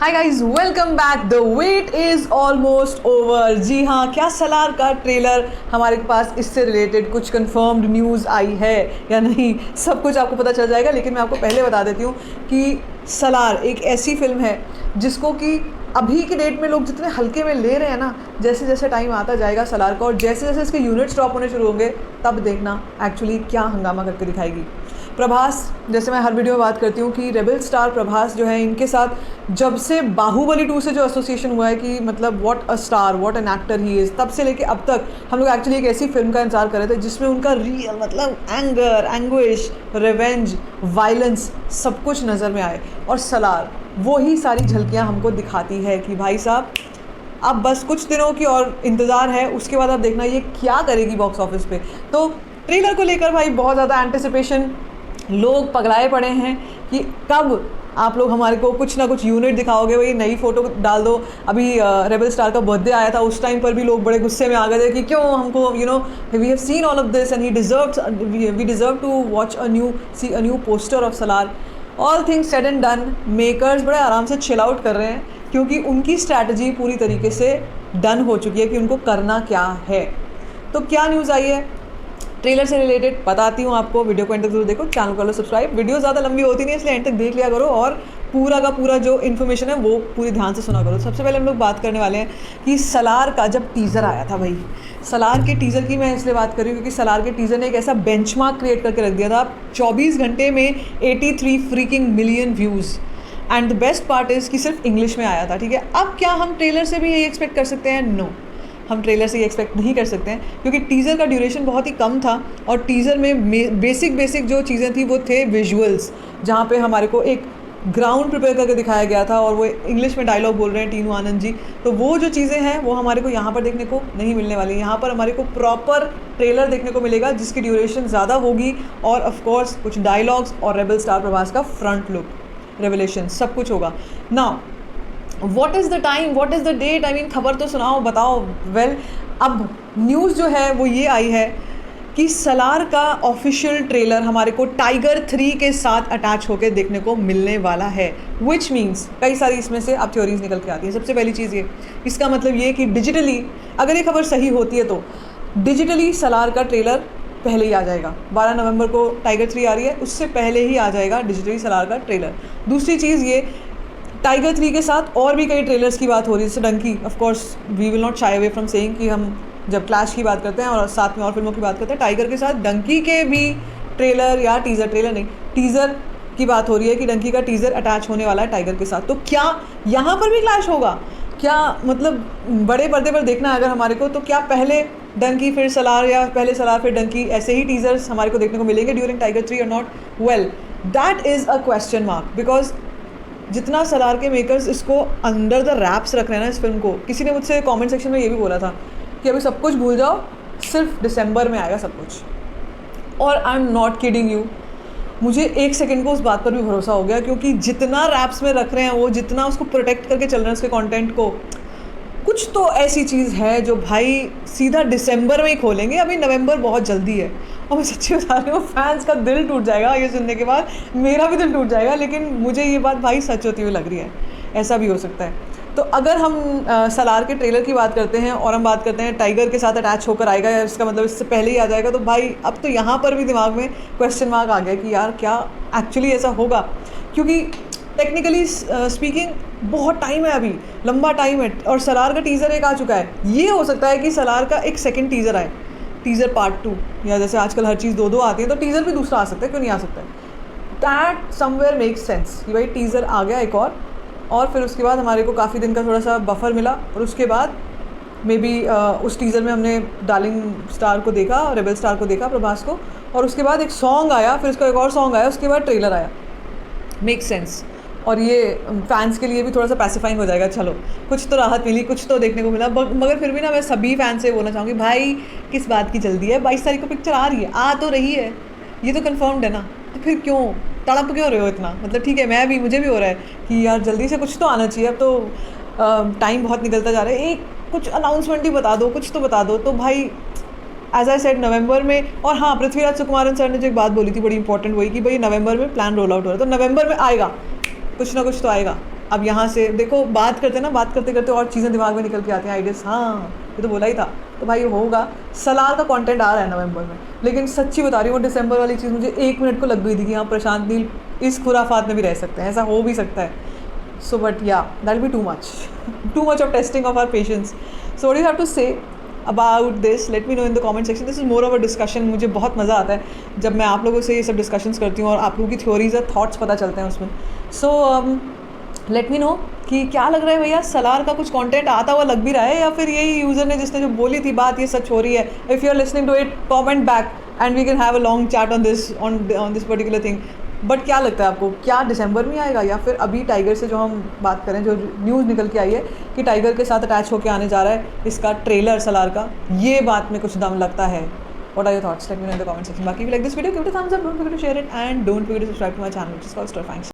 Hi guys, welcome back. The wait is almost over. जी हाँ, क्या सलार का ट्रेलर हमारे पास इससे रिलेटेड कुछ कंफर्म्ड न्यूज़ आई है या नहीं, सब कुछ आपको पता चल जाएगा। लेकिन मैं आपको पहले बता देती हूँ कि सलार एक ऐसी फिल्म है जिसको कि अभी के डेट में लोग जितने हल्के में ले रहे हैं ना, जैसे जैसे टाइम आता जाएगा सलार का और जैसे जैसे इसके यूनिट स्टॉप होने शुरू होंगे, तब देखना एक्चुअली क्या हंगामा करके दिखाएगी। प्रभास, जैसे मैं हर वीडियो में बात करती हूँ कि रेबल स्टार प्रभास जो है, इनके साथ जब से बाहुबली 2 से जो एसोसिएशन हुआ है कि मतलब what a star, what an actor he is, तब से लेके अब तक हम लोग एक्चुअली एक ऐसी फिल्म का इंतजार कर रहे थे जिसमें उनका रियल मतलब एंगर, एंग्विश, रिवेंज, वायलेंस सब कुछ नज़र में आए। और सलार वो ही सारी झलकियाँ हमको दिखाती है कि भाई साहब अब बस कुछ दिनों की और इंतज़ार है, उसके बाद आप देखना ये क्या करेगी बॉक्स ऑफिस पे। तो ट्रेलर को लेकर भाई बहुत ज़्यादा एंटिसिपेशन, लोग पगलाए पड़े हैं कि कब आप लोग हमारे को कुछ ना कुछ यूनिट दिखाओगे, वही नई फ़ोटो डाल दो। अभी रेबल स्टार का बर्थडे आया था, उस टाइम पर भी लोग बड़े गुस्से में आ गए थे कि क्यों हमको we have seen all of this and we deserve to watch a new poster of Salaar. All things said and done, makers बड़े आराम से चिल आउट कर रहे हैं क्योंकि उनकी स्ट्रैटेजी पूरी तरीके से डन हो चुकी है कि उनको करना क्या है। तो क्या न्यूज़ आई है ट्रेलर से रिलेटेड बताती हूँ आपको। वीडियो को एंड तक जरूर देखो, चैनल कर लो सब्सक्राइब। वीडियो ज़्यादा लंबी होती नहीं इसलिए एंड तक देख लिया करो और पूरा का पूरा जो इन्फॉर्मेशन है वो पूरी ध्यान से सुना करो। सबसे पहले हम लोग बात करने वाले हैं कि सलार का जब टीज़र आया था, भाई सलार के टीज़र की मैं इसलिए बात कर रही हूँ क्योंकि सलार के टीज़र ने एक ऐसा बेंचमार्क क्रिएट करके रख दिया था। 24 घंटे में 83 freaking million views and the best part is कि सिर्फ इंग्लिश में आया था। ठीक है, अब क्या हम ट्रेलर से भी यही एक्सपेक्ट कर सकते हैं? नो, हम ट्रेलर से ये एक्सपेक्ट नहीं कर सकते हैं क्योंकि टीज़र का ड्यूरेशन बहुत ही कम था और टीज़र में बेसिक जो चीज़ें थी वो थे विजुअल्स, जहाँ पे हमारे को एक ग्राउंड प्रिपेयर करके दिखाया गया था और वो इंग्लिश में डायलॉग बोल रहे हैं टीनू आनंद जी। तो वो जो चीज़ें हैं वो हमारे को यहाँ पर देखने को नहीं मिलने वाली। यहाँ पर हमारे को प्रॉपर ट्रेलर देखने को मिलेगा जिसकी ड्यूरेशन ज़्यादा होगी और ऑफकोर्स कुछ डायलॉग्स और रेबल स्टार प्रभास का फ्रंट लुक, रेवलेशन, सब कुछ होगा। Now what is the time, what is the date, I mean खबर तो सुनाओ, बताओ। वेल, अब न्यूज़ जो है वो ये आई है कि सलार का ऑफिशियल ट्रेलर हमारे को टाइगर 3 के साथ अटैच होकर देखने को मिलने वाला है। विच मीन्स कई सारी इसमें से अब थ्योरीज निकल के आती हैं। सबसे पहली चीज़ ये, इसका मतलब ये कि डिजिटली अगर ये खबर सही होती है तो डिजिटली सलार का ट्रेलर पहले ही आ जाएगा। 12 नवंबर को टाइगर 3 आ रही है, उससे पहले ही आ जाएगा डिजिटली सलार का ट्रेलर। दूसरी चीज़ ये, टाइगर 3 के साथ और भी कई ट्रेलर्स की बात हो रही है, जैसे Dunki. Of course we will not shy away from saying कि हम जब क्लैश की बात करते हैं और साथ में और फिल्मों की बात करते हैं, टाइगर के साथ डंकी के भी ट्रेलर या टीज़र की बात हो रही है कि डंकी का टीज़र अटैच होने वाला है टाइगर के साथ। तो क्या यहाँ पर भी क्लैश होगा? क्या मतलब बड़े पर्दे पर देखना है अगर हमारे को, तो क्या पहले डंकी फिर सलार या पहले सलार फिर डंकी, ऐसे ही टीज़र्स हमारे को देखने को मिलेंगे ड्यूरिंग टाइगर 3 और not? Well, that is a question mark because जितना सलार के मेकर्स इसको अंडर द रैप्स रख रहे हैं ना इस फिल्म को। किसी ने मुझसे कमेंट सेक्शन में ये भी बोला था कि अभी सब कुछ भूल जाओ, सिर्फ दिसंबर में आएगा सब कुछ। और I am not kidding you, मुझे एक सेकंड को उस बात पर भी भरोसा हो गया क्योंकि जितना रैप्स में रख रहे हैं वो, जितना उसको प्रोटेक्ट करके चल रहे हैं उसके कंटेंट को, कुछ तो ऐसी चीज़ है जो भाई सीधा दिसंबर में ही खोलेंगे। अभी नवंबर बहुत जल्दी है और मैं सच्ची बता रही हूँ, फैंस का दिल टूट जाएगा ये सुनने के बाद, मेरा भी दिल टूट जाएगा। लेकिन मुझे ये बात भाई सच होती हुई लग रही है, ऐसा भी हो सकता है। तो अगर हम सलार के ट्रेलर की बात करते हैं और हम बात करते हैं टाइगर के साथ अटैच होकर आएगा या इसका मतलब इससे पहले ही आ जाएगा, तो भाई अब तो यहाँ पर भी दिमाग में क्वेश्चन मार्क आ गया कि यार क्या एक्चुअली ऐसा होगा, क्योंकि टेक्निकली स्पीकिंग बहुत टाइम है, अभी लंबा टाइम है और सलार का टीज़र एक आ चुका है। ये हो सकता है कि सलार का एक सेकंड टीज़र आए, टीज़र पार्ट 2, या जैसे आजकल हर चीज़ 2 आती है तो टीज़र भी दूसरा आ सकता है, क्यों नहीं आ सकता है? दैट समवेयर मेक्स सेंस कि भाई टीज़र आ गया एक और फिर उसके बाद हमारे को काफ़ी दिन का थोड़ा सा बफर मिला और उसके बाद मे बी उस टीज़र में हमने डार्लिंग स्टार को देखा, रेबल स्टार को देखा, प्रभास को, और उसके बाद एक सॉन्ग आया, फिर उसका एक और सॉन्ग आया, उसके बाद ट्रेलर आया। Make sense. और ये फैंस के लिए भी थोड़ा सा पैसिफाइंग हो जाएगा, चलो कुछ तो राहत मिली, कुछ तो देखने को मिला। मगर फिर भी ना मैं सभी फैंस से बोलना चाहूँगी, भाई किस बात की जल्दी है? 22 तारीख को पिक्चर आ रही है, आ तो रही है, ये तो कन्फर्म्ड है ना, तो फिर क्यों तड़प क्यों रहे हो इतना? मतलब ठीक है, मुझे भी हो रहा है कि यार जल्दी से कुछ तो आना चाहिए। अब तो टाइम बहुत निकलता जा रहा है, एक कुछ अनाउंसमेंट ही बता दो, कुछ तो बता दो। तो भाई एज आई सेड नवंबर में, और हाँ पृथ्वीराज सुकुमारन सर ने जो एक बात बोली थी बड़ी इंपॉर्टेंट, वही कि भाई नवंबर में प्लान रोल आउट हो रहा है, तो नवंबर में आएगा, कुछ ना कुछ तो आएगा। अब यहाँ से देखो बात करते ना, बात करते करते और चीज़ें दिमाग में निकल के आती हैं, आइडियाज़, हाँ ये तो बोला ही था। तो भाई होगा, सलार का कंटेंट आ रहा है नवंबर में, लेकिन सच्ची बता रही हूँ दिसंबर वाली चीज़ मुझे 1 मिनट को लग गई थी कि हाँ प्रशांत नील इस खुराफात में भी रह सकते हैं, ऐसा हो भी सकता है। So but yeah that will be too much of testing of our patience. So what you have to say about this, let me know in the comment section. This is more of a discussion. मुझे बहुत मज़ा आता है जब मैं आप लोगों से ये सब डिस्कशंस करती हूँ और आप लोगों की थ्योरीज और थॉट्स पता चलते हैं उसमें। सो लेट मी नो कि क्या लग रहा है भैया, सलार का कुछ कंटेंट आता हुआ लग भी रहा है या फिर यही यूज़र ने जिसने जो बोली थी बात ये सच हो रही है। If you are listening to it comment back and we can have a long chat on this particular thing. But क्या लगता है आपको, क्या दिसंबर में आएगा या फिर अभी टाइगर से जो हम बात करें, जो न्यूज़ निकल के आई है कि टाइगर के साथ अटैच होकर आने जा रहा है इसका ट्रेलर सलार का, ये बात में कुछ दम लगता है। What are your thoughts? Let me know in the comment section. Baki, if you like this video, give it a thumbs up. Don't forget to share it and don't forget to subscribe to my channel, which is called Stir Fangs.